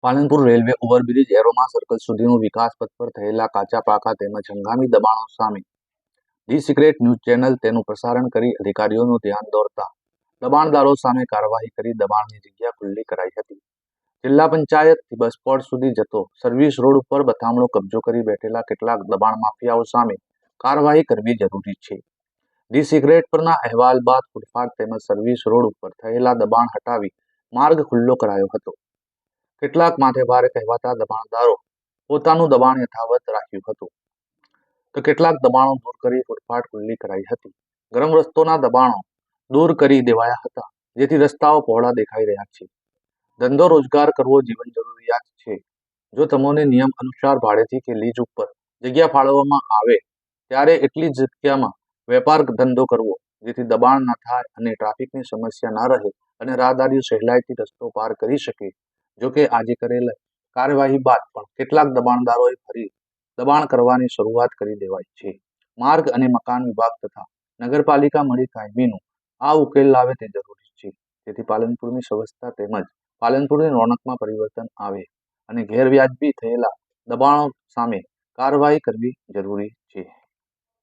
Palanpur railway overbridge aroma circle સુધીનું વિકાસ પથ પર થયેલા કાચા પાકા તેમજ હંગામી દબાણો સામે ધી સિક્રેટ ન્યૂઝ ચેનલ તેનું પ્રસારણ કરી અધિકારીઓનું ધ્યાન દોરતા દબાણદારો સામે કાર્યવાહી કરી દબાણની જગ્યા ખુલ્લી કરાઈ હતી. જિલ્લા પંચાયતથી બસ પોર્ટ સુધી જતો સર્વિસ રોડ ઉપર બથામણો કબજો કરી બેઠેલા કેટલાક દબાણ માફિયાઓ સામે કાર્યવાહી કરવી જરૂરી છે. ધી સિક્રેટ પરના અહેવાલ બાદ ફૂટપાથ તેમજ સર્વિસ રોડ ઉપર થયેલા દબાણ હટાવી માર્ગ ખુલ્લો કરાયો હતો. કેટલાક માથે ભારે કહેવાતા દબાણદારો પોતાનું દબાણ યથાવત રાખ્યું હતું, તો કેટલાક દબાણો દૂર કરી ફૂટપાથ ખુલ્લી કરાઈ હતી. ગરમ રસ્તોના દબાણો દૂર કરી દેવાયા હતા, જેથી રસ્તાઓ પહોળા દેખાઈ રહ્યા છે. ધંધો રોજગાર કરવો જીવન જરૂરિયાત છે. જો તમને નિયમ અનુસાર ભાડેથી કે લીઝ ઉપર જગ્યા ફાળવવામાં આવે ત્યારે એટલી જ જગ્યામાં વેપાર ધંધો કરવો, જેથી દબાણ ન થાય અને ટ્રાફિકની સમસ્યા ન રહે અને રાહદારીઓ સહેલાઈથી રસ્તો પાર કરી શકે. જોકે આજે કરેલ કાર્યવાહી બાદ પણ કેટલાક દબાણદારોએ ફરી દબાણ કરવાની શરૂઆત કરી દેવાઈ છે. માર્ગ અને મકાન વિભાગ તથા નગરપાલિકા મળી કાયમીનું આ ઉકેલ લાવે તે જરૂરી છે, જેથી પાલનપુરની સ્વચ્છતા તેમજ પાલનપુરની રોનકમાં પરિવર્તન આવે અને ગેરવ્યાજબી થયેલા દબાણો સામે કાર્યવાહી કરવી જરૂરી